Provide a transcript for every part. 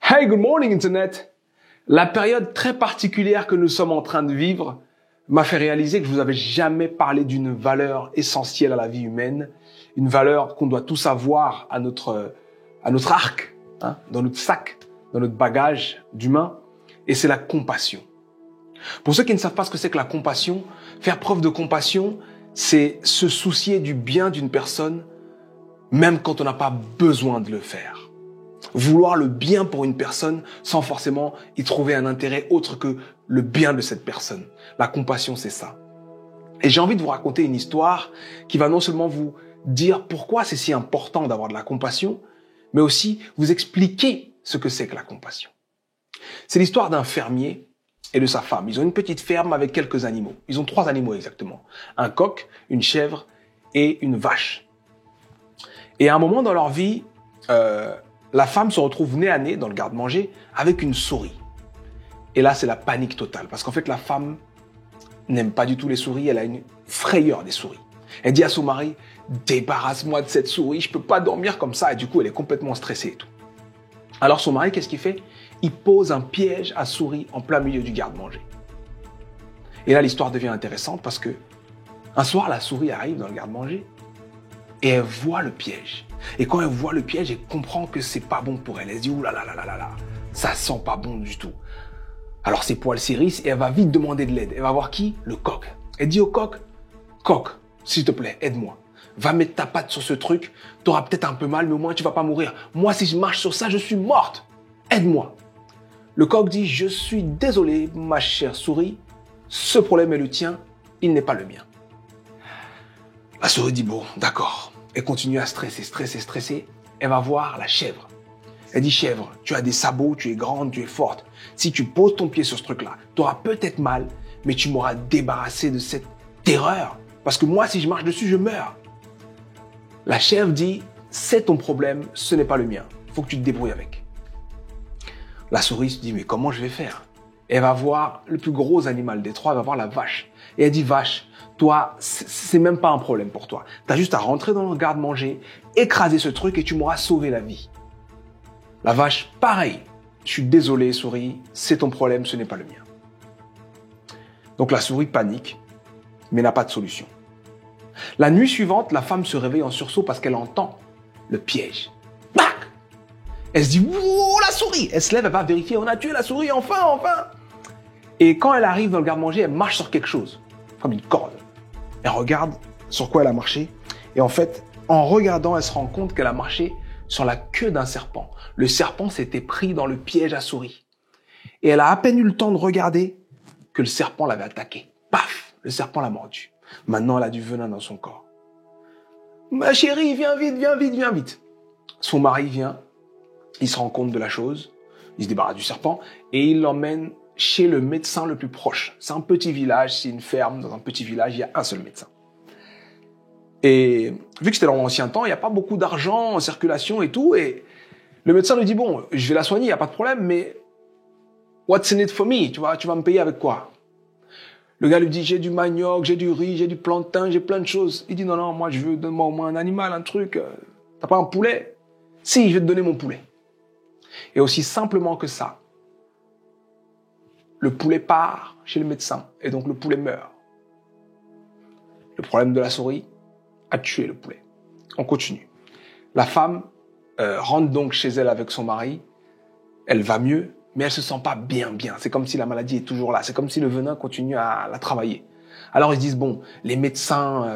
Hey, good morning Internet! La période très particulière que nous sommes en train de vivre m'a fait réaliser que je vous avais jamais parlé d'une valeur essentielle à la vie humaine, une valeur qu'on doit tous avoir à notre arc, hein, dans notre sac, dans notre bagage d'humain, et c'est la compassion. Pour ceux qui ne savent pas ce que c'est que la compassion, faire preuve de compassion, c'est se soucier du bien d'une personne, même quand on n'a pas besoin de le faire. Vouloir le bien pour une personne sans forcément y trouver un intérêt autre que le bien de cette personne. La compassion, c'est ça. Et j'ai envie de vous raconter une histoire qui va non seulement vous dire pourquoi c'est si important d'avoir de la compassion, mais aussi vous expliquer ce que c'est que la compassion. C'est l'histoire d'un fermier et de sa femme. Ils ont une petite ferme avec quelques animaux. Ils ont 3 animaux exactement. Un coq, une chèvre et une vache. Et à un moment dans leur vie, la femme se retrouve nez à nez dans le garde-manger avec une souris. Et là, c'est la panique totale. Parce qu'en fait, la femme n'aime pas du tout les souris. Elle a une frayeur des souris. Elle dit à son mari, débarrasse-moi de cette souris, je peux pas dormir comme ça. Et du coup, elle est complètement stressée et tout. Alors son mari, qu'est-ce qu'il fait? Il pose un piège à souris en plein milieu du garde-manger. Et là, l'histoire devient intéressante parce que un soir, la souris arrive dans le garde-manger et elle voit le piège. Et quand elle voit le piège, elle comprend que c'est pas bon pour elle. Elle se dit, ouh là là là là là là, ça sent pas bon du tout. Alors ses poils s'hérissent et elle va vite demander de l'aide. Elle va voir qui? Le coq. Elle dit au coq, coq, s'il te plaît, aide-moi. Va mettre ta patte sur ce truc, t'auras peut-être un peu mal, mais au moins tu vas pas mourir. Moi, si je marche sur ça, je suis morte. Aide-moi. Le coq dit, je suis désolé, ma chère souris, ce problème est le tien, il n'est pas le mien. La souris dit, bon, d'accord. Elle continue à stresser. Elle va voir la chèvre. Elle dit, chèvre, tu as des sabots, tu es grande, tu es forte. Si tu poses ton pied sur ce truc-là, tu auras peut-être mal, mais tu m'auras débarrassé de cette terreur. Parce que moi, si je marche dessus, je meurs. La chèvre dit, c'est ton problème, ce n'est pas le mien. Il faut que tu te débrouilles avec. La souris se dit, mais comment je vais faire? Elle va voir le plus gros animal des 3, elle va voir la vache. Et elle dit, vache, toi, c'est même pas un problème pour toi. T'as juste à rentrer dans le garde-manger, écraser ce truc et tu m'auras sauvé la vie. La vache, pareil. Je suis désolé, souris, c'est ton problème, ce n'est pas le mien. Donc la souris panique, mais n'a pas de solution. La nuit suivante, la femme se réveille en sursaut parce qu'elle entend le piège. Bac! Elle se dit, wow, la souris! Elle se lève, elle va vérifier, on a tué la souris, enfin! Et quand elle arrive dans le garde-manger, elle marche sur quelque chose, comme une corde. Elle regarde sur quoi elle a marché. Et en fait, en regardant, elle se rend compte qu'elle a marché sur la queue d'un serpent. Le serpent s'était pris dans le piège à souris. Et elle a à peine eu le temps de regarder que le serpent l'avait attaqué. Paf! Le serpent l'a mordu. Maintenant, elle a du venin dans son corps. Ma chérie, viens vite. Son mari vient, il se rend compte de la chose, il se débarrasse du serpent et il l'emmène chez le médecin le plus proche. C'est un petit village, c'est une ferme, dans un petit village, il y a un seul médecin. Et vu que c'était dans l'ancien temps, il n'y a pas beaucoup d'argent en circulation et tout, et le médecin lui dit, bon, je vais la soigner, il n'y a pas de problème, mais what's in it for me? Tu vas me payer avec quoi? Le gars lui dit, j'ai du manioc, j'ai du riz, j'ai du plantain, j'ai plein de choses. Il dit, non, moi je veux, donne-moi au moins un animal, un truc. T'as pas un poulet? Si, je vais te donner mon poulet. Et aussi simplement que ça, le poulet part chez le médecin et donc le poulet meurt. Le problème de la souris a tué le poulet. On continue. La femme rentre donc chez elle avec son mari. Elle va mieux, mais elle se sent pas bien. C'est comme si la maladie est toujours là. C'est comme si le venin continue à la travailler. Alors ils se disent, bon, les médecins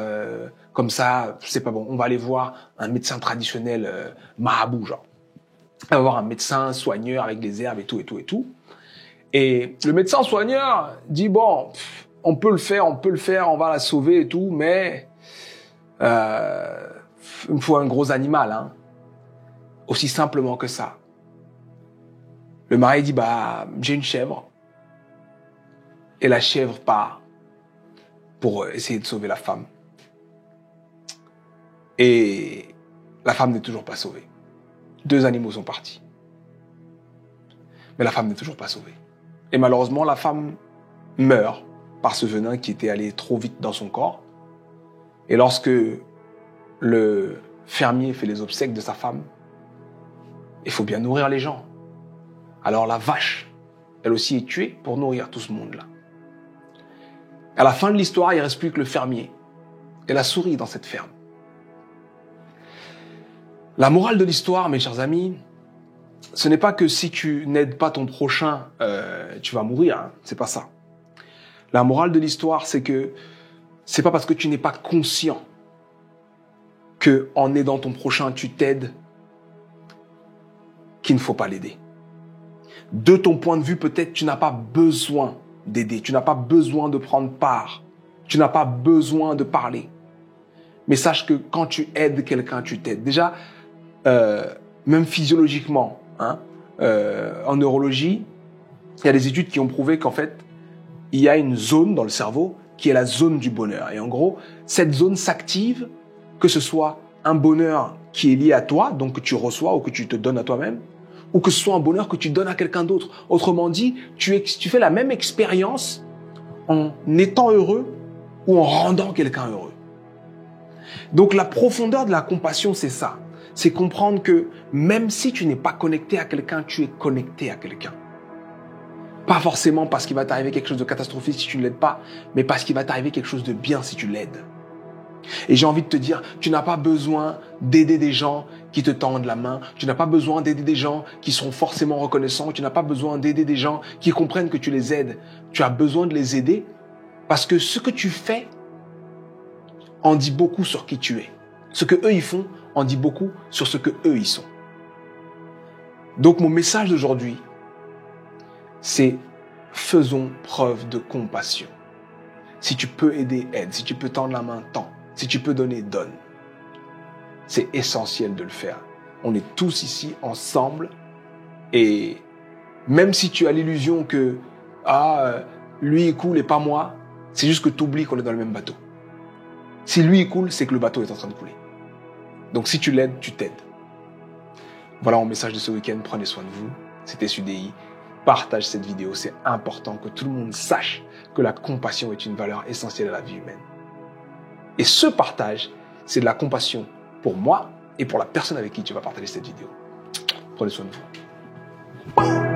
comme ça, c'est pas bon. On va aller voir un médecin traditionnel marabout, genre. On va voir un médecin soigneur avec des herbes et tout. Et le médecin soigneur dit, bon, on peut le faire, on va la sauver et tout, mais il me faut un gros animal, hein. Aussi simplement que ça. Le mari dit, bah, j'ai une chèvre. Et la chèvre part pour essayer de sauver la femme. Et la femme n'est toujours pas sauvée. 2 animaux sont partis. Mais la femme n'est toujours pas sauvée. Et malheureusement, la femme meurt par ce venin qui était allé trop vite dans son corps. Et lorsque le fermier fait les obsèques de sa femme, il faut bien nourrir les gens. Alors la vache, elle aussi est tuée pour nourrir tout ce monde-là. À la fin de l'histoire, il ne reste plus que le fermier et la souris dans cette ferme. La morale de l'histoire, mes chers amis, ce n'est pas que si tu n'aides pas ton prochain, tu vas mourir. Hein. C'est pas ça. La morale de l'histoire, c'est que c'est pas parce que tu n'es pas conscient que en aidant ton prochain, tu t'aides, qu'il ne faut pas l'aider. De ton point de vue, peut-être tu n'as pas besoin d'aider, tu n'as pas besoin de prendre part, tu n'as pas besoin de parler. Mais sache que quand tu aides quelqu'un, tu t'aides. Déjà, même physiologiquement, hein, en neurologie, il y a des études qui ont prouvé qu'en fait, il y a une zone dans le cerveau qui est la zone du bonheur. Et en gros, cette zone s'active, que ce soit un bonheur qui est lié à toi, donc que tu reçois ou que tu te donnes à toi-même, ou que ce soit un bonheur que tu donnes à quelqu'un d'autre. Autrement dit, tu fais la même expérience en étant heureux ou en rendant quelqu'un heureux. Donc la profondeur de la compassion, c'est ça. C'est comprendre que même si tu n'es pas connecté à quelqu'un, tu es connecté à quelqu'un. Pas forcément parce qu'il va t'arriver quelque chose de catastrophique si tu ne l'aides pas, mais parce qu'il va t'arriver quelque chose de bien si tu l'aides. Et j'ai envie de te dire, tu n'as pas besoin d'aider des gens qui te tendent la main, tu n'as pas besoin d'aider des gens qui seront forcément reconnaissants, tu n'as pas besoin d'aider des gens qui comprennent que tu les aides. Tu as besoin de les aider parce que ce que tu fais en dit beaucoup sur qui tu es. Ce que eux ils font en dit beaucoup sur ce que eux ils sont. Donc mon message d'aujourd'hui, c'est faisons preuve de compassion. Si tu peux aider, aide. Si tu peux tendre la main, tends. Si tu peux donner, donne. C'est essentiel de le faire. On est tous ici ensemble et même si tu as l'illusion que lui est cool et pas moi, c'est juste que tu oublies qu'on est dans le même bateau. Si lui est cool, c'est que le bateau est en train de couler. Donc si tu l'aides, tu t'aides. Voilà mon message de ce week-end. Prenez soin de vous. C'était SUDI. Partage cette vidéo. C'est important que tout le monde sache que la compassion est une valeur essentielle à la vie humaine. Et ce partage, c'est de la compassion pour moi et pour la personne avec qui tu vas partager cette vidéo. Prenez soin de vous.